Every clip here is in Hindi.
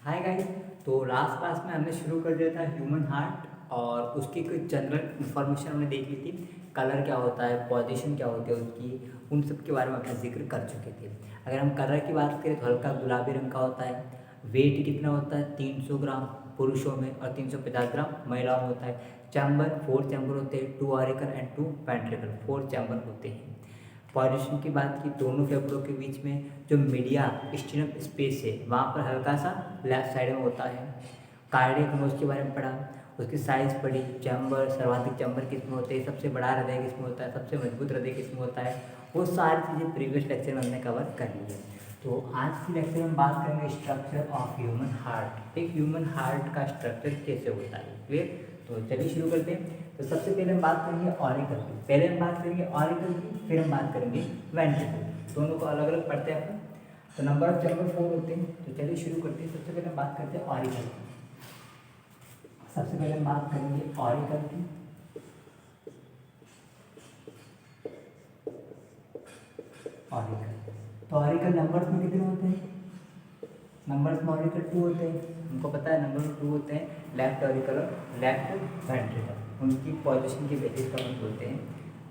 Hi guys. तो लास्ट क्लास में हमने शुरू कर दिया था ह्यूमन हार्ट और उसकी कुछ जनरल इन्फॉर्मेशन हमने देख ली थी। कलर क्या होता है, पोजीशन क्या होती है उसकी, उन सब के बारे में अपना जिक्र कर चुके थे। अगर हम कलर की बात करें तो हल्का गुलाबी रंग का होता है। वेट कितना होता है, 300 ग्राम पुरुषों में और 350 ग्राम महिलाओं में होता है। चैम्बर 4 चैम्बर होते हैं, 2 ऑरिकल एंड 2 वेंट्रिकल, 4 चैम्बर होते हैं। पोजीशन की बात की, दोनों फेफड़ों के बीच में जो मीडिया स्टिनम स्पेस है वहाँ पर हल्का सा लेफ्ट साइड में होता है। कार्डियक नोज के बारे में पढ़ा, उसकी साइज पढ़ी, चैम्बर, सर्वाधिक चैम्बर किस में होते हैं, सबसे बड़ा हृदय किस में होता है, सबसे मजबूत हृदय किस में होता है, वो सारी चीज़ें प्रीवियस लेक्चर में हमने कवर कर ली है। तो आज की लेक्चर में हम बात करेंगे स्ट्रक्चर ऑफ ह्यूमन हार्ट। एक ह्यूमन हार्ट का स्ट्रक्चर कैसे होता है, क्लियर। तो चलिए शुरू करते हैं। तो सबसे पहले हम बात करेंगे ऑरिकल की, पहले हम बात करेंगे ऑरिकल की, फिर हम बात करेंगे वेंट्रिकल। दोनों को अलग अलग पढ़ते हैं अपन। तो नंबर ऑफ चैम्बर 4 होते हैं। तो चलिए शुरू करते हैं। सबसे पहले हम बात करते हैं ऑरिकल की। सबसे पहले हम बात करेंगे ऑरिकल की। ऑरिकल, तो ऑरिकल नंबर्स में कितने होते हैं? नंबर्स में ऑरिकल 2 होते हैं, हमको पता है नंबर 2 होते हैं, लेफ्ट ऑरिकल और लेफ्ट वेंट्रिकल। उनकी पोजीशन की बेसिस पर हम बोलते हैं।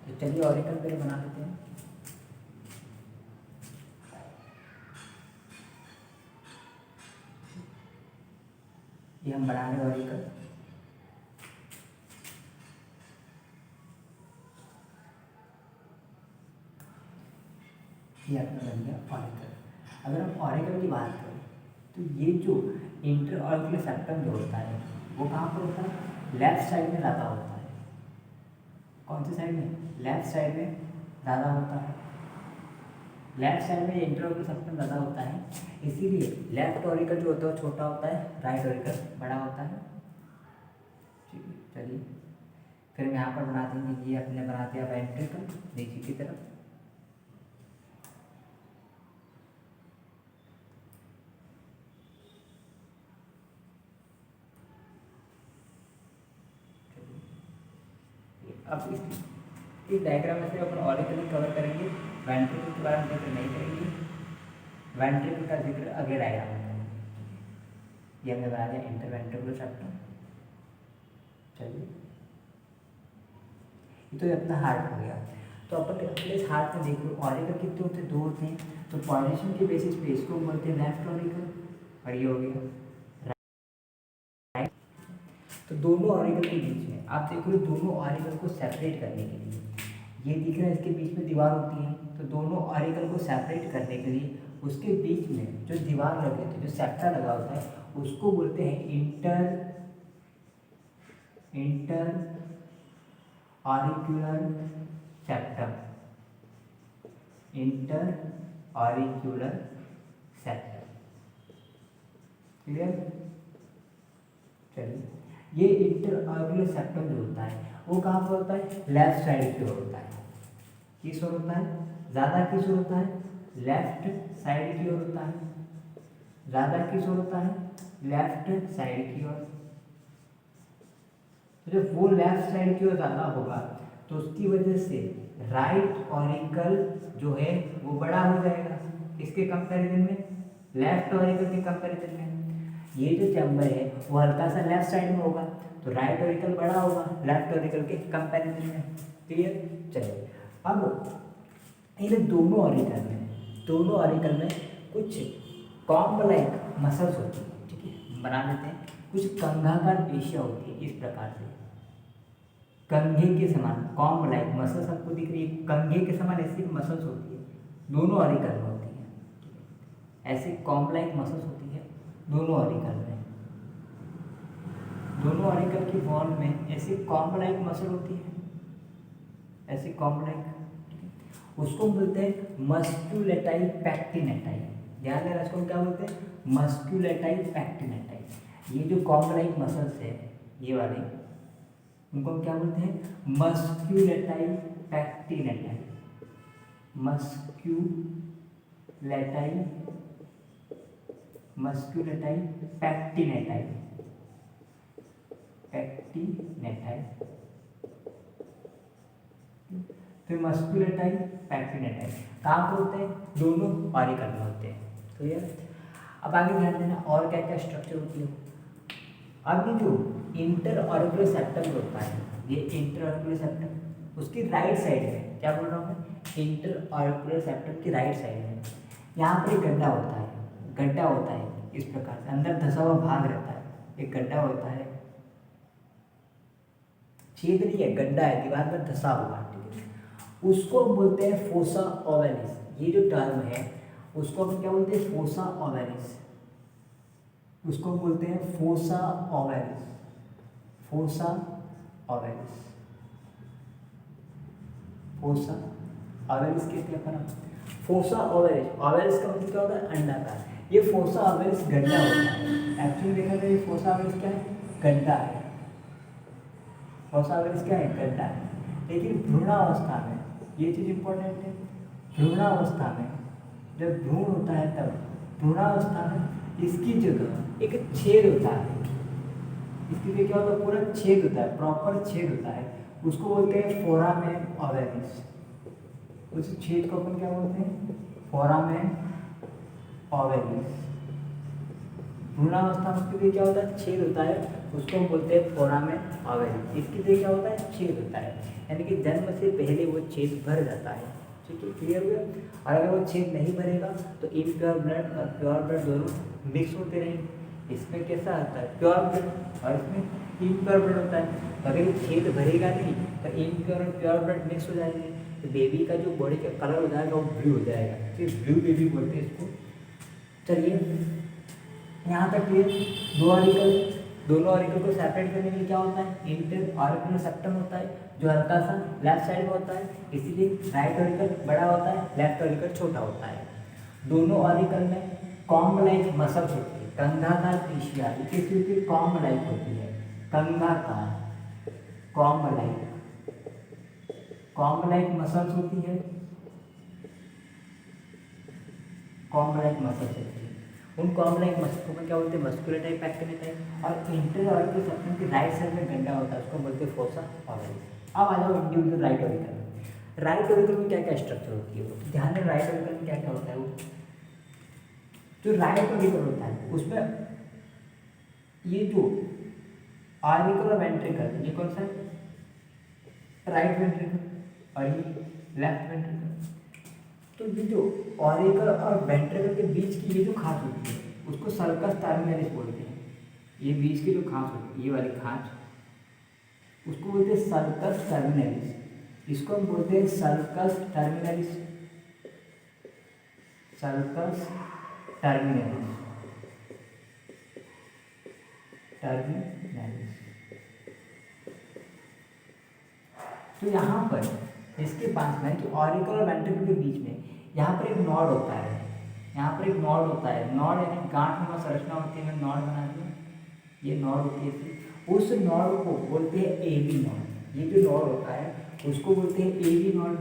तो चलिए ऑरिकल पहले बना लेते हैं। ये हम बना रहे ऑरिकल। ये अपना बन गया ऑरिकल। अगर हम ऑरिकल की बात करें तो ये जो इंटर ऑरिकुलर सेप्टम जो होता है वो कहाँ पर होता है? लेफ्ट साइड में ज़्यादा होता है। कौन सी साइड में? लेफ्ट साइड में ज़्यादा होता है। लेफ्ट साइड में इंटर ऑरिकुलर सेप्टम ज़्यादा होता है, इसीलिए लेफ्ट ऑरिकल जो होता है वो छोटा होता है, राइट ऑरिकल बड़ा होता है। ठीक है, चलिए फिर हम यहाँ पर बना देंगे। ये अपने बना दिया वेंट्रिकल नीचे की तरफ। अब इस डायग्राम में से अपन ऑरिकल कवर करेंगे, वेंट्रिकल के बारे में जिक्र नहीं करेंगे। वेंट्रिकल का जिक्र अगले डायग्राम में करेंगे। ये हमने बना दिया इंटरवेंट्रिकुलर सेप्टम। चलिए, ये तो अपना हार्ट हो गया। तो अपन अपने इस हार्ट में देख लो ऑरिकल कितने होते हैं? 2 होते हैं। तो पोजीशन के बेसिस पे इसको बोलते हैं लेफ्ट ऑरिकल, और ये हो गया राइट। तो दोनों ऑरिकल के बीच में आप देख लो, दोनों ऑरिकल को सेपरेट करने के लिए ये दिख रहा है, इसके बीच में दीवार होती है। तो दोनों ऑरिकल को सेपरेट करने के लिए उसके बीच में जो दीवार लगे होते हैं, जो सेप्टा लगा होता है, उसको बोलते हैं inter auricular septum. Inter auricular septum, clear. चलिए, ये इंटर ऑरिक्यूलर सेप्टम जो होता है वो कहाँ पर होता है? लेफ्ट साइड की ओर होता है। किस ओर होता है? ज़्यादा किस ओर होता है? लेफ्ट साइड की ओर होता है। ज़्यादा किस ओर होता है? लेफ्ट साइड की ओर। तो जब वो लेफ्ट साइड की ओर ज़्यादा होगा तो उसकी वजह से राइट ऑरिकल जो है वो बड़ा हो जाएगा। किसके कंपैरिजन में? लेफ्ट ऑरिकल के कंपैरिजन में। ये जो चैम्बर है वो हल्का सा लेफ्ट साइड में होगा, तो राइट ऑरिकल बड़ा होगा लेफ्ट ऑरिकल के कंपैरिजन में। क्लियर। चलिए, अब इन दोनों ऑरिकल में कुछ कॉम्ब लाइक मसल्स होती है। ठीक है, बना लेते हैं। कुछ कंघाकार पेशियाँ होती है इस प्रकार से, कंघे के समान कॉम्ब लाइक मसल्स आपको दिख रही है। कंघे के समान ऐसी मसल्स होती है, दोनों ऑरिकल में होती है। ऐसी कॉम्ब लाइक मसल्स होती है दोनों ऑरिकल में। दोनों ऑरिकल की वॉल में ऐसी कॉम्ब लाइक मसल होती है, ऐसी कॉम्ब लाइक। उसको बोलते हैं मस्क्यूलेटाई पैक्टिनेटाई। ध्यान देना, इसको क्या बोलते हैं? मस्क्यूलेटाई पैक्टिनेटाई। ये जो कॉम्ब लाइक मसल्स है ये वाले, उनको हम क्या बोलते हैं? मस्क्यूलेटाई पैक्टिनेटाई। मस्क्यूलेटाई मस्क्यूलेटाई पैक्टिनेटाई पैक्टिनेटाई। फिर मस्क्यूलेटाई पैक्टिनेटाई कहाँ पर होते हैं? दोनों ऑरिकल में होते हैं। क्लियर। अब आगे ध्यान देना और क्या क्या स्ट्रक्चर होती है। अब ये जो इंटर ऑरिकुलर सेप्टम होता है, ये इंटर ऑरिकुलर सेप्टम उसकी राइट साइड में, क्या बोल रहा हूँ मैं, इंटर ऑरिकुलर सेप्टम की राइट साइड में यहाँ पर एक गड्ढा होता है, गड्ढा होता है इस प्रकार से, अंदर धंसा हुआ भाग रहता है, एक गड्ढा होता है, छेद नहीं है, गड्ढा है, दीवार में धंसा हुआ, ठीक है, उसको बोलते हैं फोसा ओवेलिस। ये जो टर्म है उसको हम क्या बोलते हैं, फोसा ओवेलिस, उसको बोलते हैं fossa ovalis, fossa ovalis, fossa ovalis कहते हैं अपन। फोसा ओवेलिस, ओवेलिस का मतलब क्या होता है, अंडाकार। ये फोसा ओवेलिस गड्ढा होता है, एक्चुअली देखा जाए ये फोसा ओवेलिस क्या है, गड्ढा है, फोसा ओवेलिस क्या है, गड्ढा है। लेकिन भ्रूणावस्था में ये चीज़ इंपॉर्टेंट है, भ्रूणावस्था में जब भ्रूण होता है तब भ्रूणावस्था में इसकी जगह एक छेद होता है, इसकी जगह क्या होता है, पूरा छेद होता है, प्रॉपर छेद होता है, उसको बोलते हैं फोरामेन ओवेलिस। उस छेद को अपन क्या बोलते हैं, फोरामेन ओवेलिस। भ्रूणावस्था में इसके लिए क्या होता है, छेद होता है, उसको हम बोलते हैं फोरामेन ओवेलिस। इसके लिए क्या होता है, छेद होता है, यानी कि जन्म से पहले वो छेद भर जाता है, ठीक है, क्लियर हो गया। और अगर वो छेद नहीं भरेगा तो इम्प्योर ब्लड और प्योर ब्लड दोनों मिक्स होते रहेंगे। इसमें कैसा आता है, प्योर ब्लड, और इसमें इम्प्योर ब्लड होता है। अगर ये छेद भरेगा नहीं तो इम्प्योर और प्योर ब्लड मिक्स हो जाएंगे, तो बेबी का जो बॉडी का कलर हो जाएगा वो ब्लू हो जाएगा, फिर ब्लू बेबी बोलते हैं इसको। चलिए यहाँ तक क्लियर। दो ऑरिकल, दोनों ऑरिकल को सेपरेट करने के लिए क्या होता है, इंटर ऑरिकुलर सेप्टम होता है जो हल्का सा लेफ्ट साइड में होता है, इसीलिए राइट ऑरिकल बड़ा होता है, लेफ्ट ऑरिकल छोटा होता है। दोनों ऑरिकल में कॉम्ब लाइक मसल्स होती है, कंघाकार पेशियां, किसी की कॉम्ब लाइक होती है, कंघाकार, कॉम्ब लाइक मसल्स होती है, कॉम्ब लाइक मसल्स होती है। उन कॉम्ब लाइक मसल को क्या बोलते हैं, मस्कुलर टाइप एक्टिन टाइप। और इंटर ऑरिकुलर सेप्टम की राइट साइड में गड्ढा होता है, उसको बोलते हैं फोसा ओवेलिस। अब आ जाओ individual right auricle. Right auricle में क्या क्या स्ट्रक्चर होती है, वो ध्यान में, राइट ऑरिकल में क्या क्या होता है, वो जो राइट ऑरिकल होता है उसमें ये जो ऑरिकल और वेंट्रिकल, ये कौन सा है, राइट वेंट्रिकल, और ये लेफ्ट वेंट्रिकल। तो ये जो ऑरिकल और वेंट्रिकल के बीच की ये जो खांच होती है उसको सर्कस टर्मिनलिस बोलते हैं। ये बीच की जो खांच होती है, ये वाली खांच, उसको बोलते हैं सर्कस टर्मिनलिस, इसको हम बोलते हैं circus terminalis, circus terminalis, terminalis. तो यहाँ पर इसके पास में, कि ऑरिकल और वेंट्रिकल के बीच में यहाँ पर एक नॉड होता है, यहाँ पर एक नॉड होता है, नॉड यानी गांठनुमा संरचना होती है, मैं नॉड बना दिया, ये नॉड होती है। उस नॉड को बोलते हैं एवी नॉड। ये जो नॉड होता है उसको बोलते हैं एवी नॉड।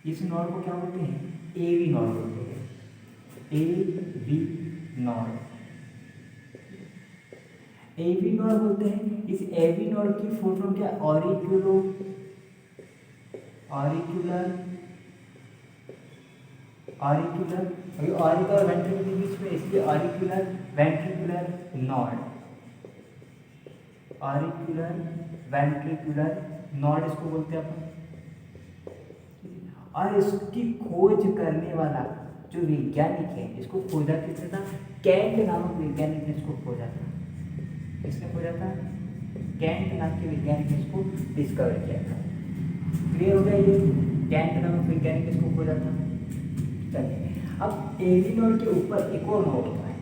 इस नॉड को क्या बोलते हैं, एवी नॉड बोलते हैं, एवी नॉड, एवी नॉड बोलते हैं। इस एवी नॉड की फुल फॉर्म क्या, ऑरिक्यूलो, ऑरिक्यूलर, ऑरिक्यूलर, ऑरिकल और वेंट्रिकल के बीच में, इसलिए ऑरिक्यूलर वेंट्रिकुलर नॉड, ऑरिक्यूलर वेंट्रिकुलर नॉड इसको बोलते हैं अपन। और इसकी खोज करने वाला जो वैज्ञानिक है, इसको खोजा किसने था, कैंट नामक वैज्ञानिक ने इसको खोजा था। किसने खोजा था, कैंट नाम के वैज्ञानिक ने इसको डिस्कवर किया था। क्लियर हो गया, ये कैंट नामक वैज्ञानिक इसको खोजा था। चलिए अब एवी नोड के ऊपर एक और नोड होता है,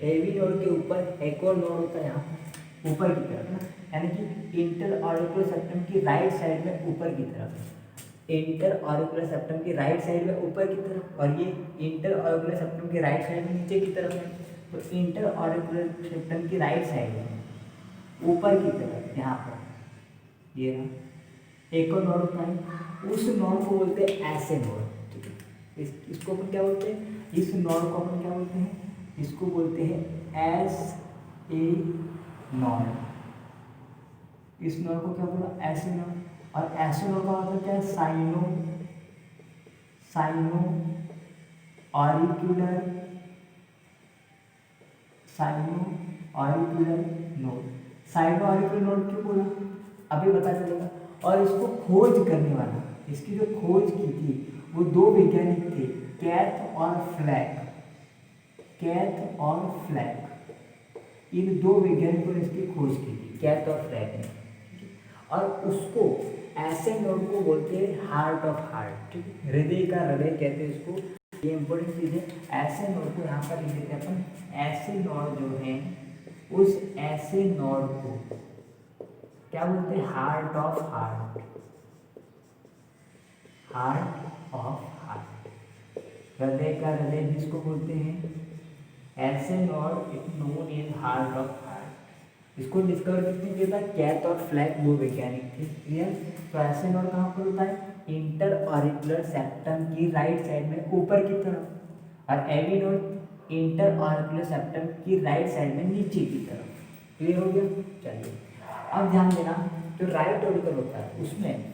एवी नोड के ऊपर एक और नोड होता है, यहाँ ऊपर की तरफ ना, यानी कि इंटर ऑरिकुलर सेप्टम की राइट साइड में ऊपर की तरफ, इंटर ऑरिकुलर सेप्टम की राइट साइड में ऊपर की तरफ, और ये इंटर ऑरिकुलर सेप्टम की राइट साइड में नीचे की तरफ है। तो इंटर ऑरिकुलर सेप्टम की राइट साइड में ऊपर की तरफ यहाँ पर ये एक और नोड होता है, उस नोड को बोलते हैं ऐसे नोड। ठीक है, इसको अपन क्या बोलते हैं, इस नोड को अपन क्या बोलते हैं, इसको बोलते हैं एस ए नोड। इस नोड को क्या बोला, ऐसे नोड। और ऐसे नोड का मतलब क्या है, sino, sino auricular sino auricular node. Sino auricular node क्यों बोला अभी पता चलेगा। और इसको खोज करने वाला, इसकी जो खोज की थी वो दो वैज्ञानिक थे, कैथ और फ्लैक। कैथ और फ्लैक, इन दो वैज्ञानिकों ने इसकी खोज की थी, कैथ और फ्लैक ने। और उसको ऐसे नोड को बोलते हैं हार्ट ऑफ हार्ट, ठीक है, हृदय का हृदय कहते हैं इसको। ये इंपॉर्टेंट चीज़ है। ऐसे नोड को यहाँ पर लिख देते हैं अपन। ऐसे नोड जो है उस ऐसे नोड को क्या बोलते हैं, heart of heart. Heart of heart, हृदय का हृदय जिसको बोलते हैं, ऐसे node it known as heart of heart. इसको डिस्कवर किसने किया था, कैथ और फ्लैक, वो वैज्ञानिक थे। क्लियर। तो ऐसे नोड कहाँ पर होता है, इंटर ऑरिकुलर सेप्टम की राइट साइड में ऊपर की तरफ, और AV node inter auricular septum की राइट साइड में नीचे की तरफ। क्लियर हो गया। चलिए अब ध्यान देना, जो राइट ऑरिकल होता है उसमें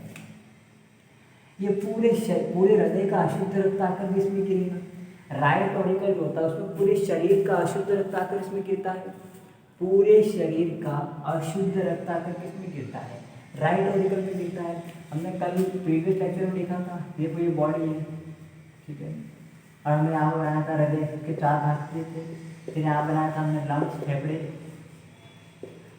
ये पूरे हृदय का अशुद्ध रक्त आकर इसमें गिरेगा। राइट ऑरिकल जो होता है उसमें पूरे शरीर का अशुद्ध रक्त आकर इसमें गिरता है। पूरे शरीर का अशुद्ध रक्त आकर किसमें गिरता है, राइट ऑरिकल में गिरता है। हमने कल प्रीवियस लेक्चर में देखा था, देखो ये बॉडी है, ठीक है, और हमने यहाँ बनाया था हृदय के 4 भाग किए थे। फिर यहाँ बनाया था हमने लंग्स, फेफड़े।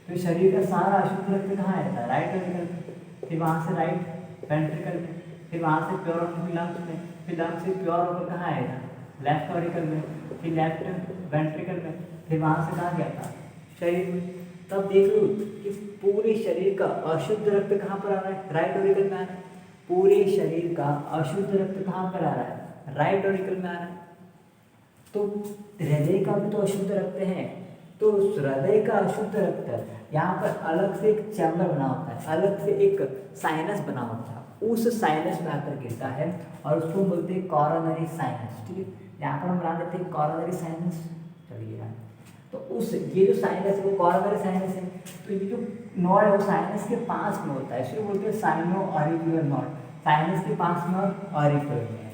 तो शरीर का सारा अशुद्ध रक्त कहाँ रहता है, राइट ऑरिकल में। फिर वहाँ से राइट वेंट्रिकल में, फिर वहाँ से प्योर होकर लंग्स में, फिर लंग्स से प्योर होकर कहाँ आएगा, लेफ्ट ऑरिकल में, फिर लेफ्ट वेंट्रिकल में, फिर वहाँ से कहाँ गया था, शरीर में। तब देख लो कि पूरे शरीर का अशुद्ध रक्त कहाँ पर आ रहा है, राइट ऑरिकल में आ रहा है। पूरे शरीर का अशुद्ध रक्त कहाँ पर आ रहा है, राइट ऑरिकल में आ रहा है। तो हृदय का भी तो अशुद्ध रक्त है, तो हृदय का अशुद्ध रक्त यहाँ पर अलग से एक चैम्बर बना होता है, अलग से एक साइनस बना होता है, उस साइनस में आकर गिरता है और उसको बोलते हैं कॉरोनरी साइनस। ठीक है, यहाँ पर हम बना देते हैं कॉरोनरी साइनस। चलिए यार, तो उस ये जो साइनस है वो कॉरोनरी साइनस है। तो ये जो नोड है वो साइनस के पास में होता है, इसलिए बोलते हैं साइनो ऑरिकुलर नोड। साइनस के पास में और ऑरिकुलर में है,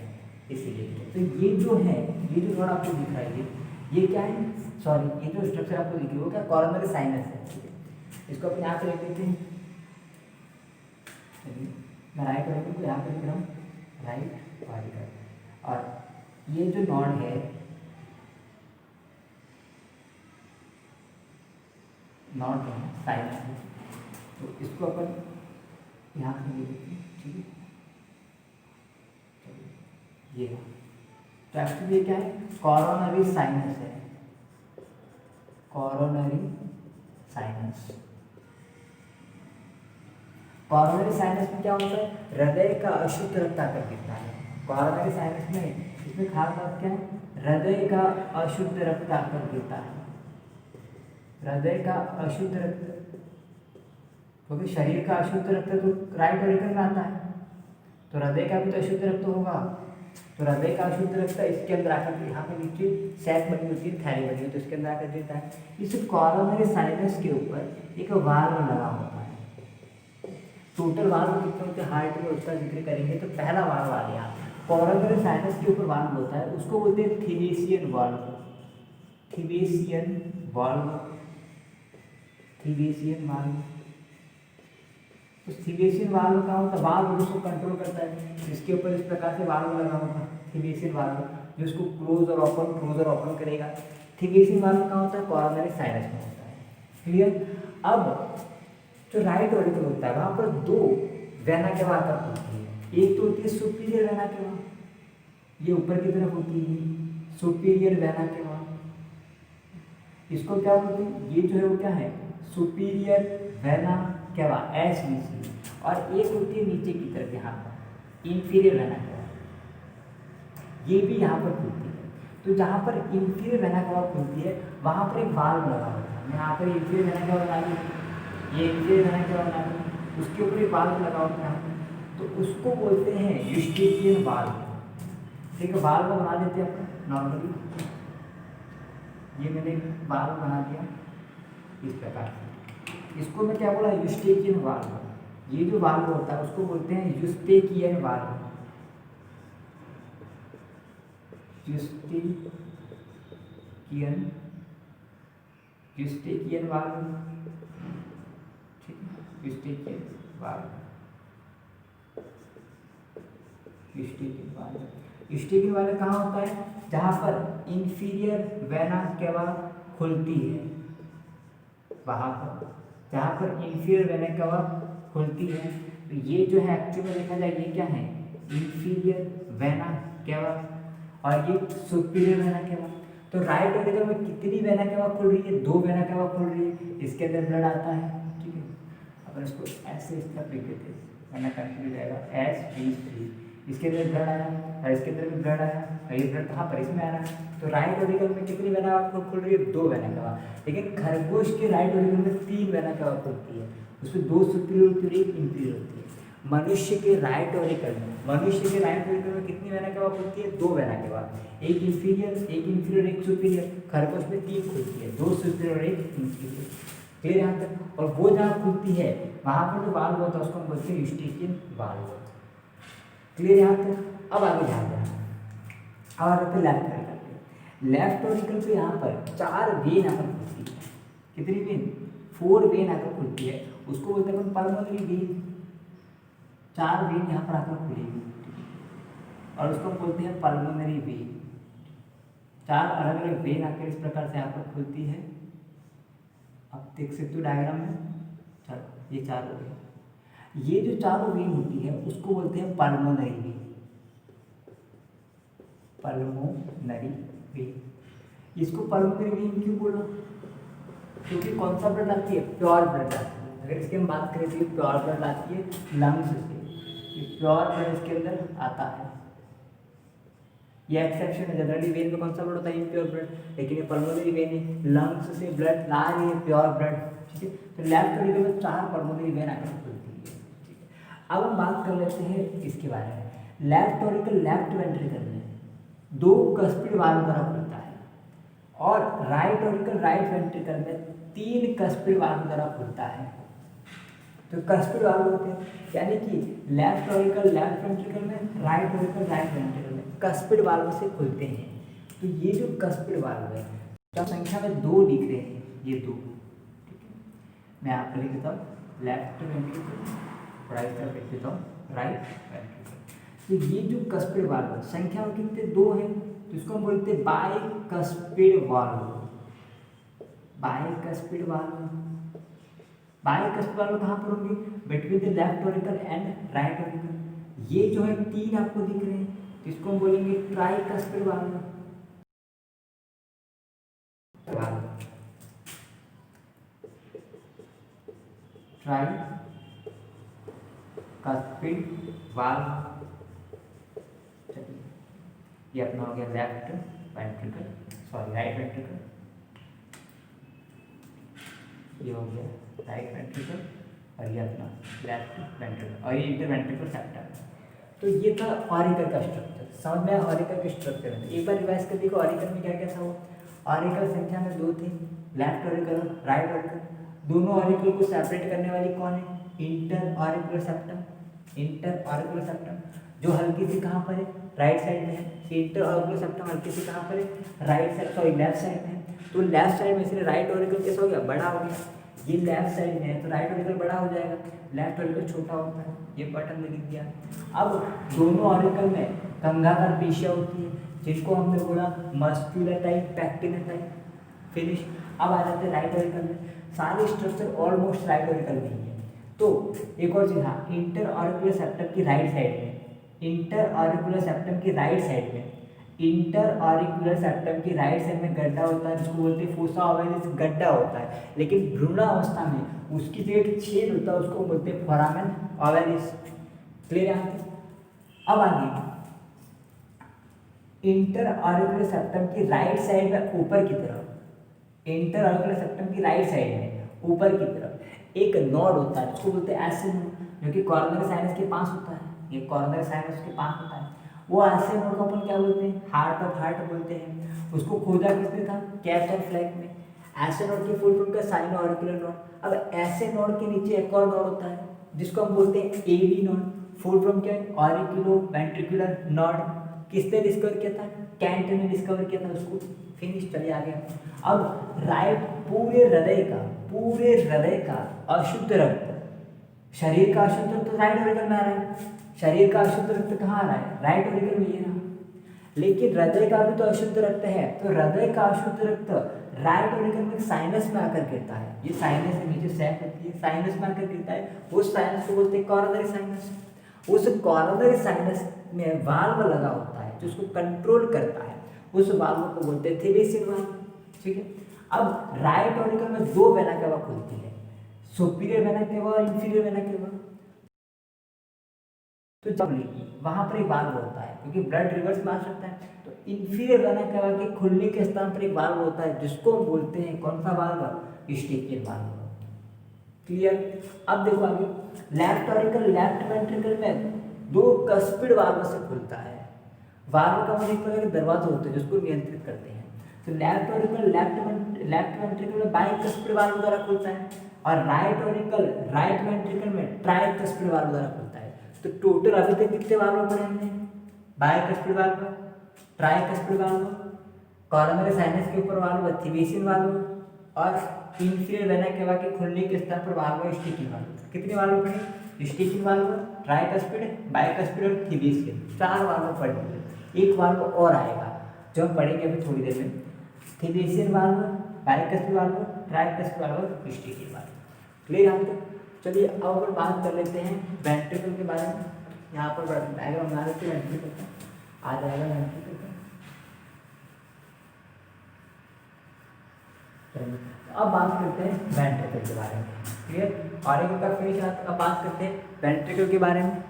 इसीलिए। तो ये जो है, ये जो नोड आपको दिख रहा है, ये क्या है, सॉरी, ये जो स्ट्रक्चर आपको दिख रही है वो क्या कॉरोनरी साइनस है। ठीक है, इसको अपन यहाँ पे लिख देते हैं। चलिए, मैं राइट ऑरिकल को यहाँ पे लिख रहा हूँ, राइट ऑरिकल। और ये जो नोड है, नॉट है साइनस है, तो इसको अपन यहाँ पे लिख देते हैं। ठीक है, ये तो एक्चुअली ये क्या है, कॉरोनरी साइनस है, कॉरोनरी साइनस। कॉरोनरी साइनस में क्या होता है, हृदय का अशुद्ध रक्त आकर गिरता है। कॉरोनरी साइनस में इसमें खास बात क्या है, हृदय का अशुद्ध रक्त आकर गिरता है। हृदय का अशुद्ध रक्त, क्योंकि शरीर का अशुद्ध रक्त तो राइट ऑरिकल में आता है, तो हृदय का भी तो अशुद्ध रक्त होगा। तो हृदय का अशुद्ध रक्त इसके अंदर आकर, यहाँ पे नीचे सैक बनी होती है, थैली बनी होती है, तो इसके अंदर आकर देता है। इस कॉरोनरी साइनस के ऊपर एक वाल्व लगा होता है। टोटल वाल्व कितने होते हैं हार्ट में, उसका जिक्र करेंगे। तो पहला वाल्व आ गया, कॉरोनरी साइनस के ऊपर वाल्व होता है, उसको बोलते हैं thebesian valve. Thebesian valve, thebesian valve. तो थिवेसियन वाल्व का होता है, वाल्व उसको कंट्रोल करता है, इसके ऊपर इस प्रकार से वाल्व लगा होगा, थिवेसियन वाल्व, जो इसको क्लोज और ओपन करेगा। थिवेसियन वाल्व कहाँ होता है, कॉरोनरी साइनस में होता है। क्लियर। अब जो राइट ऑरिकल होता है वहाँ पर दो वेना केवा आकर होती है। एक तो होती है सुपीरियर वेना केवा, ये ऊपर की तरफ होती है सुपीरियर वेना केवा, इसको क्या बोलते हैं, ये जो है वो क्या है, सुपीरियर वेना केवा, SVC। और एक होती है नीचे की तरफ यहाँ पर इंफीरियर वेना केवा, ये भी यहाँ पर खुलती है। तो जहाँ पर इंफीरियर वेना केवा खुलती है वहाँ पर एक वाल्व लगा होता है। मैं यहाँ पर इंफीरियर वेना केवा बना दी, ये इंफीरियर वेना केवा बना दी, उसके ऊपर एक वाल्व लगा होता है, तो उसको बोलते हैं यूस्टेशियन वाल्व। ठीक है, वाल्व बना देते हैं अपन नॉर्मली, ये मैंने वाल्व बना दिया इस प्रकार से। इसको मैं क्या बोला, यूस्टेशियन वाल्व। ये जो वाल्व होता है उसको बोलते हैं Eustachian valve, Eustachian Eustachian valve, Eustachian valve, Eustachian valve. Eustachian valve कहाँ होता है? जहाँ पर इंफीरियर वेना केवा खुलती है, वहाँ पर जहाँ पर इंफीरियर वेना केवा खुलती है। तो ये जो है एक्चुअली में देखा जाए ये क्या है? इंफीरियर वेना केवा, और ये सुपीरियर वेना केवा। तो राइट वेंट्रिकल में कितनी वेना केवा खुल रही है? 2 वेना केवा खुल रही है। इसके अंदर ब्लड आता है, ठीक है। अपन इसको ऐसे इस तरफ लिख देते हैं, वरना कंफ्यूज जाएगा। एस बी सी, इसके अंदर ब्लड आया और इसके अंदर भी ब्लड आया, और ये ब्लड कहाँ पर? इसमें आ रहा है। तो राइट वेंट्रिकल में कितनी वेना खुल रही है? 2 वेना केवा। लेकिन खरगोश के राइट वेंट्रिकल में 3 वेना केवा खुलती है, उसमें 2 सुपीरियर होती है, 1 इंफीरियर होती है। मनुष्य के राइट वेंट्रिकल में कितनी वेना केवा खुलती है? 2 वेना केवा, 1 इंफीरियर 1 सुपीरियर। खरगोश में 3 खुलती है, 2 सुपीरियर और 1 इंफीरियर। क्लियर यहाँ तक? और वो जहाँ खुलती है वहाँ पर जो वाल्व होता है उसको हम बोलते हैं यूस्टेकियन वाल्व। क्लियर यहाँ तक? अब आगे ध्यान देना, अब आते हैं लेफ्ट वेंट्रिकल पे। लेफ्ट वेंट्रिकल पे यहाँ पर 4 वेन आकर खुलती है। कितनी वेन? 4 वेन आकर खुलती है, उसको बोलते हैं अपन पल्मोनरी वेन। 4 वेन यहाँ पर आकर खुलेगी और उसको बोलते हैं पल्मोनरी वेन। 4 अलग अलग वेन आकर इस प्रकार से यहाँ पर खुलती है। आप देख सकते हो डायग्राम में। चलो ये 4 हो गए। ये जो 4 वेन होती है उसको बोलते हैं पल्मोनरी वेन, पल्मोनरी वेन। इसको पल्मोनरी वेन क्यों बोला? क्योंकि कौन सा ब्लड आती है? प्योर ब्लड आती है। अगर इसकी हम बात करें तो प्योर ब्लड आती है लंग्स से, प्योर ब्लड इसके अंदर आता है। ये एक्सेप्शन है, जनरली वेन में कौन सा ब्लड होता है? इम्प्योर ब्लड, लेकिन ये पल्मोनरी वेन है, लंग्स से ब्लड ला रही है, प्योर ब्लड, ठीक है। तो लेफ्ट वेंट्रिकल में 4 पल्मोनरी वेन आकर खुलती है, ठीक है। अब हम बात कर लेते हैं इसके बारे में। लेफ्ट वेंट्रिकल में 2 कस्पिड वाल्व द्वारा खुलता है, और राइट वेंट्रिकल में 3 कस्पिड वाल्व द्वारा खुलता है। तो कस्पिड वाल्व होते हैं, यानी कि लेफ्ट वेंट्रिकल में, राइट वेंट्रिकल में कस्पिड वाल्व से खुलते हैं। तो ये जो कस्पिड वाल्व है, तो संख्या में 2 दिख रहे हैं, ये 2, ठीक है। मैं आपको लिख देता हूँ लेफ्ट वेंट्रिकल, राइट तरफ लिख देता हूँ राइट वेंट्रिकल। तो ये जो कस्पिड वाल्व है संख्या में कितने? 2 है, तो इसको हम बोलते हैं बाइकस्पिड वाल्व। बाइकस्पिड वाल्व कहाँ पर होंगे? Between the left ventricle and right ventricle. ये जो है 3 आपको दिख रहे हैं, तो इसको हम बोलेंगे ट्राइकस्पिड वाल्व। Tricuspid valve. ये अपना हो गया left ventricle, sorry right ventricle. ये हो गया राइट वेंट्रिकल, और ये अपना लेफ्ट वेंट्रिकल, और ये इंटरवेंट्रिकल सेप्टम। तो ये था ऑरिकल का स्ट्रक्चर। समझ में ऑरिकल के स्ट्रक्चर में एक बार रिवाइज कर देखो, ऑरिकल में क्या क्या था? वो ऑरिकल संख्या में 2 थे, लेफ्ट ऑरिकल, राइट ऑरिकल। दोनों ऑरिकल को सेपरेट करने वाली कौन है? Inter auricular septum. Inter auricular septum जो हल्की सी कहाँ पर है? राइट साइड में है। इंटर ऑरिकुलर सेप्टम हल्की सी कहाँ पर है? Right side, sorry left side में है। तो लेफ्ट साइड में इसलिए राइट ऑरिकल कैसा हो गया? बड़ा हो गया। ये लेफ्ट साइड में है तो राइट ऑरिकल बड़ा हो जाएगा, लेफ्ट ऑरिकल छोटा होता है। ये बटन में लिख दिया। अब दोनों ऑरिकल में कंघाकार पेशियाँ होती है, जिनको हमने बोला मस्कुलर टाइप, पैक्टिनल टाइप। फिनिश। अब आ जाते हैं राइट ऑरिकल में। सारे स्ट्रक्चर ऑलमोस्ट राइट ऑरिकल में ही है। तो एक और चीज़, हाँ, इंटर ऑरिकुलर सेप्टम की राइट साइड में, इंटर ऑरिकुलर सेप्टम की राइट साइड में, इंटर ऑरिकुलर सेप्टम की राइट साइड में गड्ढा होता है, जिसको बोलते हैं फोसा ओवैलिस, गड्ढा होता है। लेकिन भ्रूणावस्था में उसकी जो एक छेद होता है उसको बोलते हैं फोरामेन ओवैलिस। क्लियर यहाँ पे? अब आगे इंटर ऑरिकुलर सेप्टम की राइट साइड में ऊपर की तरफ, इंटर ऑरिकुलर सेप्टम की राइट साइड में ऊपर की तरफ एक नोड होता है, उसको बोलते हैं एसे नोड, जो कि कॉर्नर साइनस के पास होता है। ये कॉर्नर साइनस के पास होता है। वो ऐसे नोड को अपन क्या बोलते हैं? हार्ट ऑफ हार्ट बोलते हैं। उसको खोजा किसने था? कैप्स एंड फ्लैग में। ऐसे नोड की फुल फॉर्म का साइनो ऑरिकुलर नोड। अब ऐसे नोड के नीचे एक और नोड होता है जिसको हम बोलते हैं एवी नोड। फुल फॉर्म क्या है? Auriculo ventricular node. किसने डिस्कवर किया था? कैंट ने डिस्कवर किया था उसको। फिनिश, चलिए आगे। अब राइट, पूरे हृदय का अशुद्ध रक्त, शरीर का अशुद्ध रक्त तो राइट ऑरिकल में आ रहा है, शरीर का अशुद्ध रक्त कहाँ आ रहा है, राइट ऑरिकल में, ये रहा। लेकिन हृदय का भी तो अशुद्ध रक्त है, तो हृदय का अशुद्ध रक्त राइट ऑरिकल में साइनस में आकर गिरता है। ये साइनस है, नीचे सैक होती है, साइनस में आकर गिरता है। उस साइनस को बोलते हैं कॉरोनरी साइनस। उस कॉरोनरी साइनस में वाल्व लगा होता है जो उसको कंट्रोल करता है, उस वाल्व को बोलते हैं थेवेसियन वाल्व। ठीक है। अब राइट ऑरिकल में दो वेना केवा खुलती है, सुपीरियर वेना केवा और इंफीरियर वेना केवा। तो जब वहां पर एक वाल्व होता है, क्योंकि ब्लड रिवर्स में आ सकता है, तो इंफीरियर वेना केवा के खुलने के स्थान पर एक वाल्व होता है जिसको हम बोलते हैं कौन सा वाल्व, स्टेकियन वाल्व। क्लियर। अब देखो आगे, लेफ्ट ऑरिकल लेफ्ट वेंट्रिकल में दो कस्पिड वाल्व से खुलता है। वाल्व का मतलब एक प्रकार का दरवाजा होता है जिसको नियंत्रित करते हैं। तो लेफ्ट ऑरिकल लेफ्ट वेंट्रिकल में बाइकस्पिड वाल्व द्वारा खुलता है, और राइट ऑरिकल राइट वेंट्रिकल में ट्राइकस्पिड वाल्व द्वारा खुलता है। तो टोटल अभी तक कितने वाल्व पढ़े हमने, bicuspid valve, tricuspid valve, coronary sinus के ऊपर वाल्व थेवेसियन वाल्व, और इंफीरियर वेना केवा के खुलने के स्थान पर वाल्व स्टेकियन वाल्व। कितने वाल्व पढ़े, स्टेकियन वाल्व, ट्राइकस्पिड, बाइकस्पिड और थेवेसियन, 4 वाल्व पढ़े। एक वाल्व और आएगा जो हम पढ़ेंगे अभी थोड़ी देर में, thebesian valve, bicuspid valve, tricuspid valve, eustachian valve. Clear हम तो। चलिए अब अपन बात कर लेते हैं वेंट्रिकल के बारे में। यहाँ पर डायग्राम बना लेते हैं वेंट्रिकल का, आ जाएगा वेंट्रिकल का। अब बात करते हैं वेंट्रिकल के बारे में। क्लियर। ऑरिकल का फिनिश। अब बात करते हैं वेंट्रिकल के बारे में।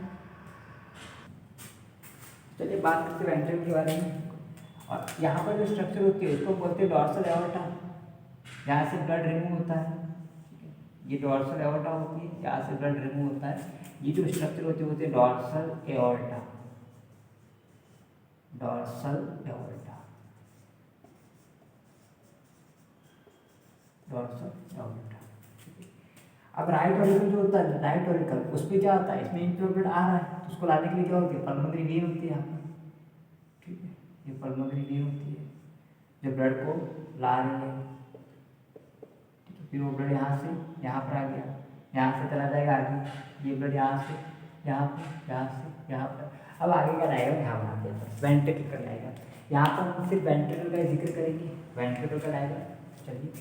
चलिए बात करते हैं वेंट्रिकल के बारे में। और यहाँ पर जो स्ट्रक्चर होती है उसको बोलते हैं डॉर्सल एओर्टा, यहाँ से ब्लड रिमूव होता है। ये डॉर्सल एओर्टा होती है, यहाँ से ब्लड रिमूव होता है। ये जो स्ट्रक्चर होते हैं dorsal aorta, dorsal aorta, dorsal aorta. अब राइट ऑरिकल जो होता है, राइट ऑरिकल उस पर क्या होता है, इसमें इंफ्लो ब्लड आ रहा है तो उसको लाने के लिए क्या होती है, पल्मोनरी वेन होती है यहाँ पर। ठीक है, ये पल्मोनरी वेन होती है जो ब्लड को ला रही है। ठीक है, फिर वो ब्लड यहाँ से यहाँ पर आ गया, यहाँ से चला जाएगा आगे, ये ब्लड यहाँ से यहाँ पर, यहाँ से यहाँ पर। अब आगे का डायग्राम यहाँ बनाते हैं, वेंट्रिकल का डायग्राम। यहाँ पर हम सिर्फ वेंट्रिकल का जिक्र करेंगे, वेंट्रिकल का डायग्राम। चलिए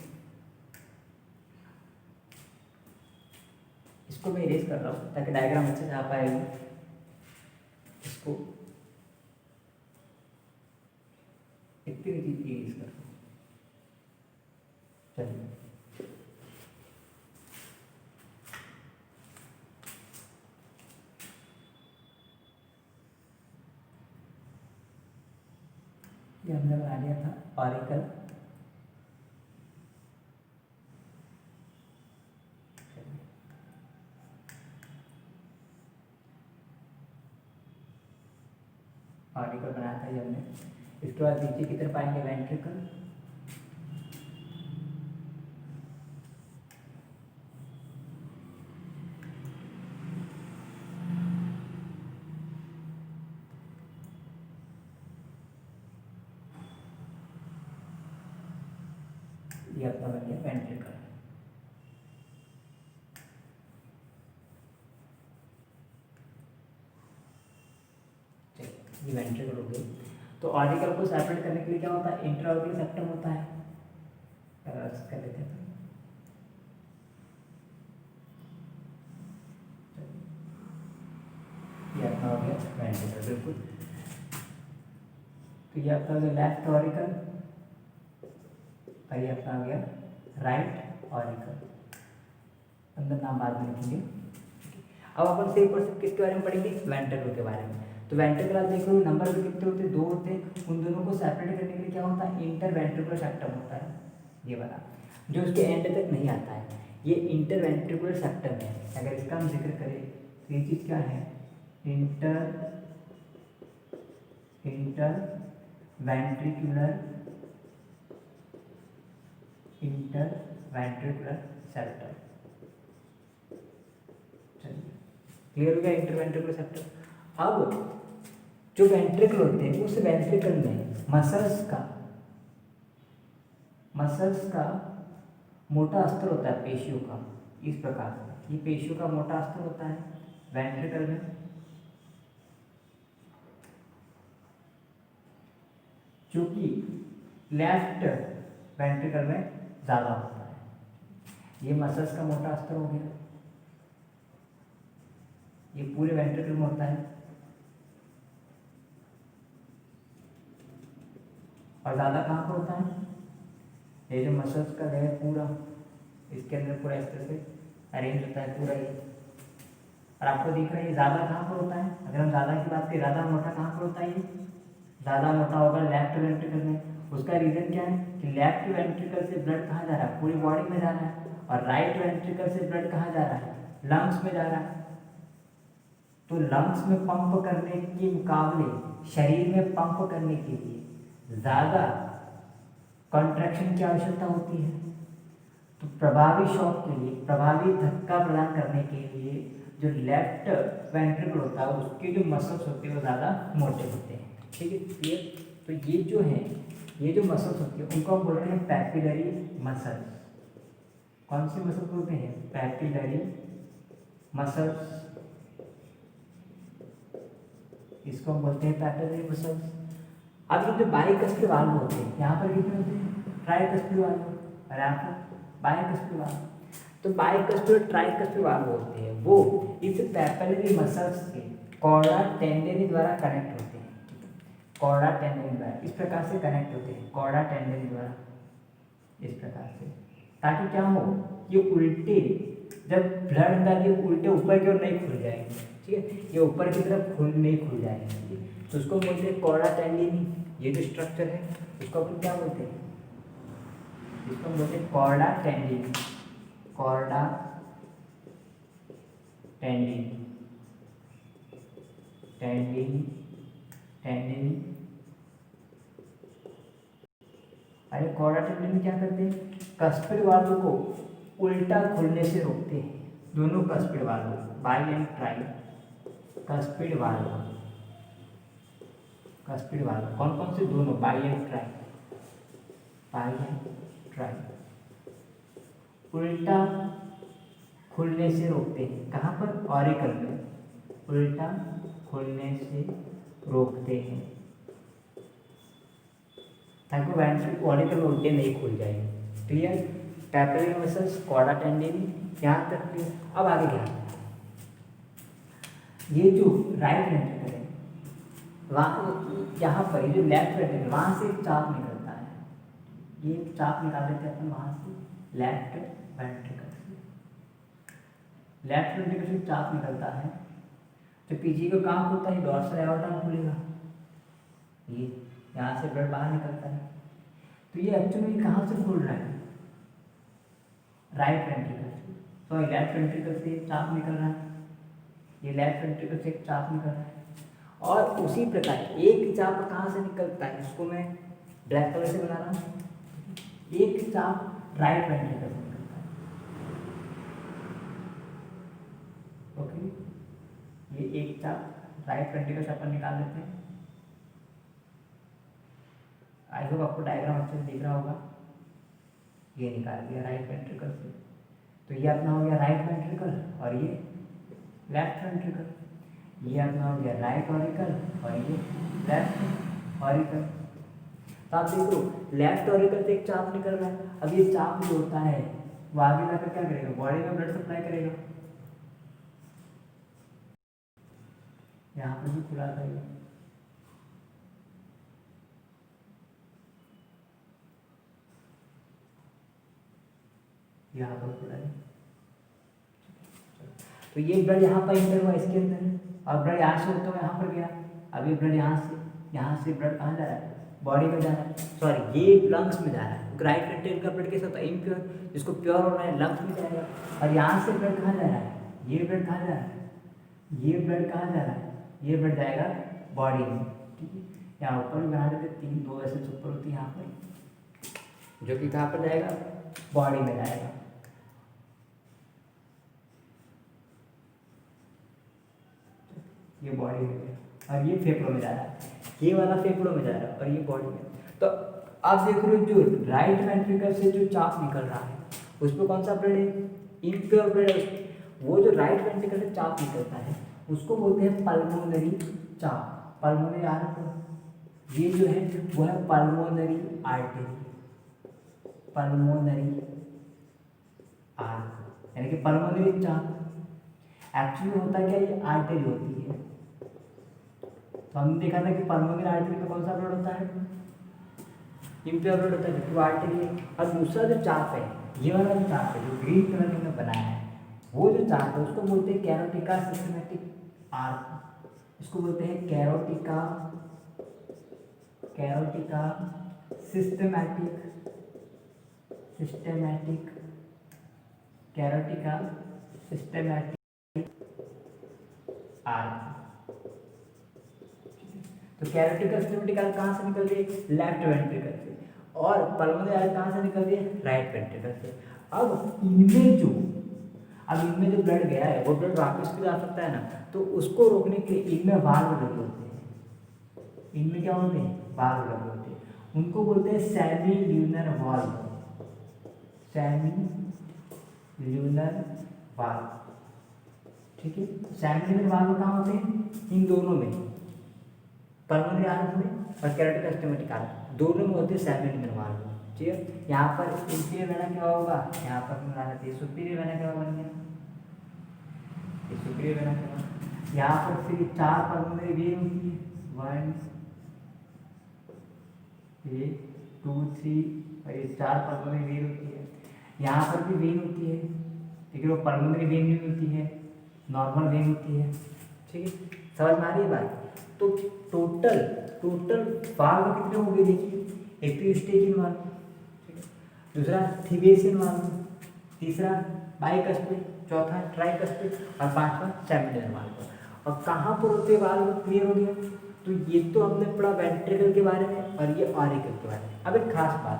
इसको मैं इरेज कर रहा हूँ ताकि डायग्राम अच्छे से आ पाएगा। इसको इतनी चीज इरेज कर रहा हूँ। चलिए ये हमने बना लिया था ऑरिकल। ऑरिकल बनाया था ये हमने। इसके बाद नीचे की तरफ आएंगे वेंट्रिकल। ये अपना बन गया वेंट्रिकल। ये वेंट्रिकल हो गई। तो ऑरिकल को सेपरेट करने के लिए क्या होता है, इंट्राऑरिकल सेप्टम होता है। कर लेते हैं, ये अपना हो गया वेंट्रिकल। बिल्कुल। तो ये अपना हो गया लेफ्ट ऑरिकल और ये अपना हो गया राइट ऑरिकल। अंदर नाम बाद में लिखेंगे। अब अपन सिर्फ और सिर्फ किसके बारे में पढ़ेंगे, वेंट्रिकल के बारे में। तो वेंट्रिकल आप देख लो नंबर भी कितने होते हैं, 2 होते हैं। उन दोनों को सेपरेट करने के लिए क्या होता है, इंटरवेंट्रिकुलर सेप्टम होता है, ये वाला जो उसके एंड तक नहीं आता है, ये इंटरवेंट्रिकुलर सेप्टम है। अगर इसका हम जिक्र करें तो ये चीज़ क्या है, इंटरवेंट्रिकुलर सेप्टम। चलिए क्लियर हो गया इंटरवेंट्रिकुलर सेप्टम। अब जो वेंट्रिकल होते हैं उस वेंट्रिकल में मसल्स का मोटा अस्तर होता है पेशियों का, इस प्रकार से ये पेशियों का मोटा अस्तर होता है वेंट्रिकल में, जो कि लेफ्ट वेंट्रिकल में ज़्यादा होता है। ये मसल्स का मोटा अस्तर हो गया, ये पूरे वेंट्रिकल में होता है और ज़्यादा कहाँ पर होता है, ये जो मसल्स का है पूरा इसके अंदर पूरा इस तरह से अरेंज होता है पूरा ये। और आपको दिख रहा है ये ज़्यादा कहाँ पर होता है, अगर हम ज़्यादा की बात करें ज़्यादा मोटा कहाँ पर होता है, ये ज़्यादा मोटा होगा लेफ्ट वेंट्रिकल में। उसका रीज़न क्या है कि लेफ्ट वेंट्रिकल से ब्लड कहाँ जा रहा है, पूरी बॉडी में जा रहा है, और राइट वेंट्रिकल से ब्लड कहाँ जा रहा है, लंग्स में जा रहा है। तो लंग्स में पंप करने के मुकाबले शरीर में पंप करने के लिए ज़्यादा कॉन्ट्रैक्शन की आवश्यकता होती है। तो प्रभावी शॉक के लिए, प्रभावी धक्का प्रदान करने के लिए जो लेफ्ट वेंट्रिकल होता है उसके जो मसल्स होते हैं वो ज़्यादा मोटे होते हैं। ठीक है, क्लियर। तो ये जो है, ये जो मसल्स होती है उनको हम बोलते हैं पैपिलरी मसल्स। कौन सी मसल बोलते हैं, पैपिलरी मसल्स, इसको हम बोलते हैं पैपिलरी मसल्स। अब ये जो बाइकस्पिड वाल्व होते हैं, यहाँ पर कितने होते हैं, ट्राइकस्पिड वाल्व, और यहाँ पर बाइकस्पिड वाल्व। तो बाइकस्पिड और ट्राइकस्पिड वाल्व होते हैं वो इस पैपिलरी मसल्स के कॉर्डा टेंडेनी द्वारा कनेक्ट होते हैं। कॉर्डा टेंडेनी द्वारा इस प्रकार से कनेक्ट होते हैं, कॉर्डा टेंडेनी द्वारा इस प्रकार से, ताकि क्या हो, ये उल्टे जब ब्लड अंदर ये उल्टे ऊपर की ओर नहीं खुल जाएंगे। ठीक है, ये ऊपर की तरफ नहीं खुल जाएंगे, तो उसको बोलते हैं कॉर्डा टेंडेनी। ये जो स्ट्रक्चर है उसको अपन क्या बोलते हैं, इसको हम बोलते हैं कॉर्डा टेंडेनी, कॉर्डा टेंडेनी, टेंडेनी, टेंडेनी। अरे कॉर्डा टेंडेनी क्या करते हैं, कस्पिड वाल्व को उल्टा खुलने से रोकते हैं। दोनों cuspid valve, by and try, cuspid valve, cuspid valve कौन कौन से, दोनों, by and try, by and try, उल्टा खुलने से रोकते हैं। कहाँ पर, ऑरिकल में, उल्टा खुलने से रोकते हैं ताकि वेंट्रिकल ऑरिकल में उल्टे नहीं खुल जाएंगे। क्लियर, पैपिलरी मसल्स, कॉर्डा टेंडेनी, यहाँ तक क्लियर। अब आगे क्या, ये जो राइट वेंट्रिकल है वहाँ, यहाँ पर ये जो लेफ्ट वेंट्रिकल, वहाँ से एक चाप निकलता है, ये चाप निकाल देते हैं अपन वहाँ से, लेफ्ट वेंट्रिकल से, लेफ्ट वेंट्रिकल से चाप निकलता है। तो पीछे का काम होता है डॉर्सल एओर्टा में खुलेगा, ये यहाँ से ब्लड बाहर निकलता है। तो ये एक्चुअली कहाँ से खुल रहा है, राइट वेंट्रिकल से, सॉरी लेफ्ट वेंट्रिकल से एक चाप निकल रहा है, ये लेफ्ट वेंट्रिकल से एक चाप निकल रहा है। और उसी प्रकार एक चाप कहाँ से निकलता है, इसको मैं ब्लैक कलर से बना रहा हूँ, एक चाप राइट वेंट्रिकल से निकलता है। ओके, ये एक चाप राइट वेंट्रिकल से अपन निकाल देते हैं। आई होप आपको डायग्राम अच्छे से दिख रहा होगा। ये निकाल दिया राइट वेंट्रिकल से, तो ये अपना हो गया राइट वेंट्रिकल और ये लेफ्ट वेंट्रिकल, ये अपना हो गया राइट ऑरिकल और ये लेफ्ट ऑरिकल। तो आप देखो लेफ्ट ऑरिकल से एक चाप निकल रहा है। अब ये चाप जो होता है वो आगे जाकर क्या करेगा, बॉडी में ब्लड सप्लाई करेगा, यहाँ पर भी खुला रहेगा, यहाँ पर खुला है। तो ये ब्लड यहाँ पर इंटर हुआ इसके अंदर, और ब्लड यहाँ से होता हुआ यहाँ पर गया। अब ये ब्लड यहाँ से ब्लड कहाँ जा रहा है, बॉडी में जा रहा है, सॉरी ये लंग्स में जा रहा है। राइट वेंट्रिकल का ब्लड कैसा होता है, इम्प्योर, जिसको प्योर होना है लंग्स में जाएगा। और यहाँ से ब्लड कहाँ जा रहा है, ये ब्लड कहाँ जा रहा है, ये ब्लड कहाँ जा रहा है, ये ब्लड जाएगा बॉडी में। ठीक है, यहाँ ऊपर भी बना देते, 3-2 ऐसे ऊपर होती है यहाँ पर, जो कि कहाँ पर जाएगा, बॉडी में जाएगा। ये बॉडी में गया। और ये फेफड़ों में जा रहा है, ये वाला फेफड़ों में जा रहा है और ये बॉडी में। तो आप देख रहे हो जो राइट वेंट्रिकल से जो चाप निकल रहा है उस पर कौन सा ब्लड है, इम्प्योर ब्लड है। वो जो राइट वेंट्रिकल से चाप निकलता है उसको बोलते हैं पल्मोनरी चाप, पल्मोनरी आर्टरी। ये जो है वो है पल्मोनरी आर्टरी, पल्मोनरी आर्टरी यानी कि पल्मोनरी चाप। एक्चुअली होता क्या, ये आर्टरी होती है। तो हमने देखा था कि पल्मोनरी आर्टरी में कौन सा ब्लड होता है, इम्प्योर ब्लड होता है, जो आर्टरी है। और दूसरा जो चाप है, ये वाला जो चाप है जो ग्रीन कलर में बनाया है, वो जो चाप है उसको बोलते हैं कैरोटिका सिस्टेमेटिक आर्क, इसको बोलते हैं कैरोटिका, कैरोटिका सिस्टेमैटिक, सिस्टेमैटिक, कैरोटिका सिस्टेमैटिक आर्क। तो कैरोटिका सिस्टेमैटिक आर्क कहाँ से निकल रही है, लेफ्ट वेंट्रिकल से, और पल्मोनरी आर्क कहाँ से निकल रही है, राइट वेंट्रिकल से। अब इनमें जो ब्लड गया है वो ब्लड वापस भी जा सकता है ना, तो उसको रोकने के लिए इनमें वाल्व लगे होते हैं। इनमें क्या होते हैं, वाल्व लगे होते हैं, उनको बोलते हैं semi lunar valve, semi lunar valve. ठीक है, सेमी ल्यूनर वाल्व कहाँ होते हैं, इन दोनों में, पल्मोनरी आर्क में और कैरोटिका सिस्टेमैटिक आर्क दोनों में होते हैं सेमी ल्यूनर वाल्व। ठीक है, यहाँ पर इंफीरियर वेना क्या होगा, यहाँ पर बनाना सुपीरियर वेना क्या बन गया, ये सुपीरियर वेना क्या होगा। यहाँ पर फिर 4 पल्मोनरी वेन होती है, 1 2 3, और ये 4 पल्मोनरी वेन होती है। यहाँ पर भी वेन होती है, लेकिन वो पल्मोनरी वेन नहीं होती है, नॉर्मल वेन होती है। ठीक है, समझ में आ रही है बात। तो टोटल वाल्व कितने हो गए देखिए, एक तो यूस्टेकिन वाल्व, दूसरा थिबेसियन वाल्व, तीसरा बाइकस्पिड, चौथा ट्राइकस्पिड और पांचवा सेमिनल वाल्व। और कहाँ पर होते हैं वाल्व, क्लियर हो गया। तो ये तो हमने पढ़ा वेंट्रिकल के बारे में और ये ऑरिकल के बारे में। अब एक खास बात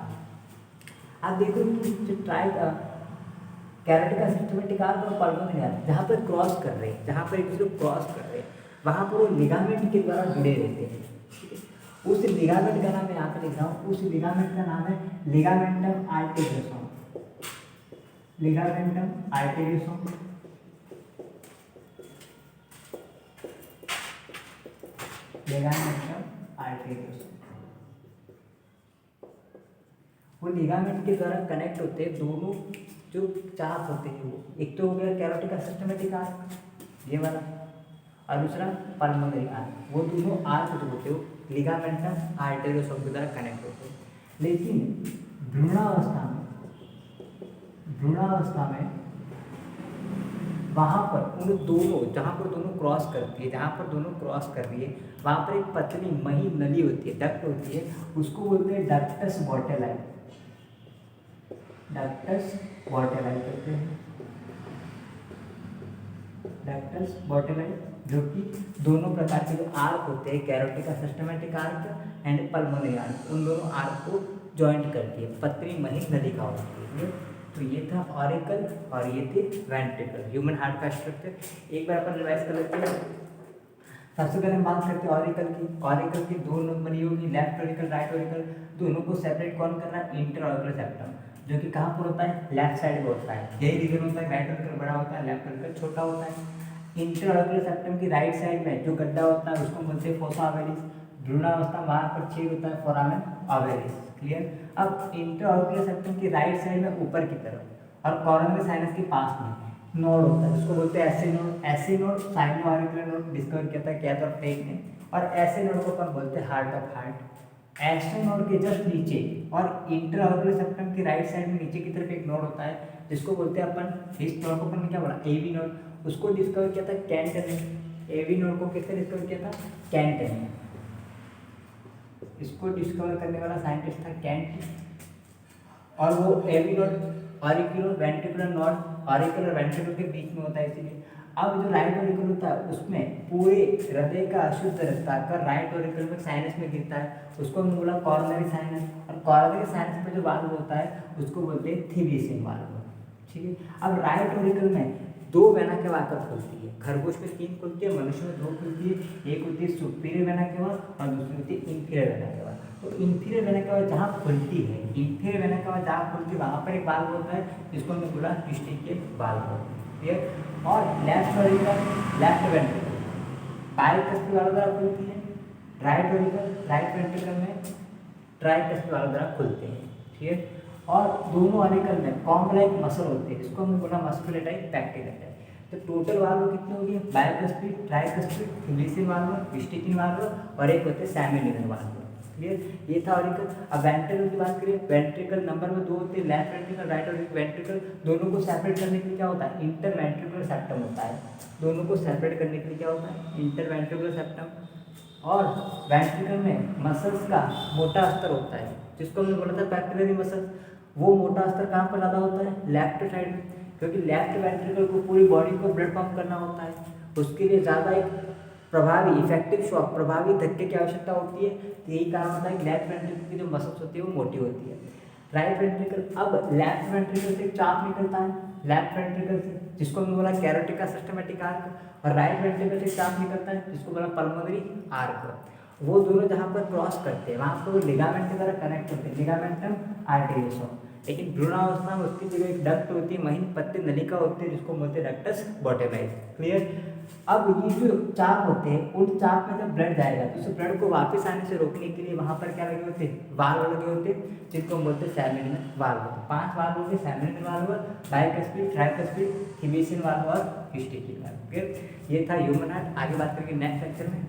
आप देखो कि जो कैरोटिका सिस्टेमैटिक आर्क और पल्मोनरी आर्क जहाँ पर क्रॉस कर रहे हैं, जहाँ पर एक दूसरे को क्रॉस कर रहे हैं, वहाँ पर वो लिगामेंट के द्वारा जुड़े रहते हैं। उस लिगामेंट का नाम मैं यहाँ पे लिख रहा हूँ, उस लिगामेंट का नाम है लिगामेंटम आर्टेरियोसम, लिगामेंटम आर्टेरियोसम, लिगामेंटम आर्टेरियोसम। वो लिगामेंट के द्वारा कनेक्ट होते हैं दोनों जो चाप होते हैं, वो एक तो हो गया कैरोटिका सिस्टेमैटिक आर्क ये वाला, और दूसरा पल्मोनरी आर्क। वो दोनों आर्क जो होते हो लिगामेंटम आर्टेरियोसम के द्वारा कनेक्ट होते हैं। लेकिन भ्रूणावस्था में वहाँ पर उन दोनों, जहाँ पर दोनों क्रॉस करती है, जहाँ पर दोनों क्रॉस कर रही है, वहाँ पर एक पतली महीन नली होती है, डक्ट होती है, उसको बोलते हैं डक्टस बॉटेलाई, डक्टस बॉटेलाई कहते हैं, डक्टस बॉटेलाई, जो कि दोनों प्रकार के जो आर्क होते हैं, carotico systematic arch and pulmonary arch, उन दोनों आर्क को जॉइंट करती है, पतली महीन नलिका होती है। तो ये था ऑरिकल और ये थे वेंट्रिकल, ह्यूमन हार्ट का स्ट्रक्चर। एक बार अपन रिवाइज कर लेते हैं। सबसे पहले हम बात करते हैं ऑरिकल की। ऑरिकल की दो नंबर होगी, लेफ्ट ऑरिकल राइट ऑरिकल, दोनों को सेपरेट कौन कर रहा है, इंटर ऑरिकल सेप्टम, जो कि कहाँ पर होता है, लेफ्ट साइड में होता है। यही रीजन होता है, राइट ऑरिकल बड़ा होता है, लेफ्ट ऑरिकल छोटा होता है। इंटर ऑरिकल सेप्टम की राइट साइड में जो गड्ढा होता है उसको बोलते हैं फोसा ओवेलिस। भ्रूणावस्था वहाँ पर छेद होता है, फोरामेन ओवेलिस। क्लियर। अब इंटर ऑरिकुलर सेप्टम की राइट साइड में ऊपर की तरफ और कोरोनरी साइनस के पास में नोड होता है, जिसको बोलते हैं SA node. SA node sino auricular node discover किया था कैथ और फेक ने, और ऐसे नोड को अपन बोलते हैं heart of heart. Astro node के जस्ट नीचे और इंटर ऑरिकुलर सेप्टम की राइट साइड में नीचे की तरफ एक नोड होता है, जिसको बोलते हैं अपन, इस नोड को अपन ने क्या बोला, एवी नोड। उसको डिस्कवर किया था कैंट ने। एवी नोड को किसने डिस्कवर किया था, कैंट ने। इसको डिस्कवर करने वाला साइंटिस्ट था कैंट। और वो AV node auricular ventricular node, auricular ventricular के बीच में होता है इसीलिए। अब जो राइट ऑरिकल होता है उसमें पूरे हृदय का अशुद्ध रक्त आकर राइट ऑरिकल में साइनस में गिरता है, उसको हम बोला कॉरोनरी साइनस। और कॉरोनरी साइनस में जो वाल्व होता है उसको बोलते हैं थिबेसियन वाल्व। ठीक है। अब राइट ऑरिकल में दो वेना केवा आकर खुलती है। खरगोश में 3 खुलती है, मनुष्य में 2 खुलती है। एक होती है सुपीरियर वेना केवा और दूसरी होती है इंफीरियर वेना केवा। तो इंफीरियर वेना केवा जहाँ खुलती है, इंफीरियर वेना केवा जहाँ खुलती है वहाँ पर एक वाल्व होता है जिसको हमने बोला यूस्ट्रिशियल वाल्व। क्लियर। और लेफ्ट वेंट्रिकल बाइकस्पी वाल्व द्वारा खुलती है। राइट वेंट्रिकल में ट्राइकस्पी वाल्व द्वारा खुलते हैं। ठीक है। और दोनों ऑरिकल में कॉम्ब लाइक मसल होते हैं जिसको हमने बोला मस्कुलेटाइज पैक्टिलेटाइज। तो टोटल वाल्व कितने हो गए? बाइकस्पी, ट्राइकस्पी, हिलिसिन वाल्व, यूस्ट्रिशियल वाल्व और एक होते हैं सेमिनिमल वाल्व। क्लियर। ये था ऑरिकल। अब वेंट्रिकल की बात करें, वेंट्रिकल नंबर में 2 होते हैं, लेफ्ट वेंट्रिकल, राइट वेंट्रिकल। दोनों को सेपरेट करने के लिए क्या होता है? इंटरवेंट्रिकुलर सेप्टम होता है। दोनों को सेपरेट करने के लिए क्या होता है? Interventricular septum. और वेंट्रिकल में मसल्स का मोटा अस्तर होता है जिसको हमने बोला था पैपिलरी मसल। वो मोटा अस्तर कहाँ पर ज़्यादा होता है? लेफ्ट साइड में, क्योंकि लेफ्ट वेंट्रिकल को पूरी बॉडी को ब्लड पंप करना होता है। उसके लिए ज़्यादा एक प्रभावी इफेक्टिव शॉक, प्रभावी धक्के की आवश्यकता होती है। तो यही कारण होता है कि लेफ्ट वेंट्रिकल की जो मसल्स होती है वो मोटी होती है। राइट वेंट्रिकल, अब लेफ्ट वेंट्रिकल से चाप निकलता है लेफ्ट वेंट्रिकल से जिसको हमने बोला कैरोटिका सिस्टमैटिक आर्क, और राइट वेंट्रिकल से चाप निकलता है जिसको बोला पल्मोनरी आर्क। वो दोनों जहाँ पर क्रॉस करते हैं वहाँ पर वो लिगामेंट के द्वारा कनेक्ट होते हैं, लिगामेंटम आर्टेरियोसम। लेकिन भ्रूणावस्था में उसकी जगह एक डक्ट होती है, महीन पत्ती नलिका होती है जिसको बोलते हैं डक्टस बोटेनाइज। क्लियर। अब ये जो चाप होते हैं उन चाप में जब ब्लड जाएगा तो उस ब्लड को वापस आने से रोकने के लिए वहाँ पर क्या लगे होते हैं? वाल्व लगे होते हैं जिनको हम बोलते हैं सेमिनिमल वाल्व। 5 वाल्व होते हैं, सेमिनिमल वाल्व, बाइकस्पी, ट्राइकस्पी, हिलिसिन वाल्व और यूस्ट्रिशियल वाल्व। ये था ह्यूमन हार्ट। आगे बात करेंगे नेक्स्ट लेक्चर में।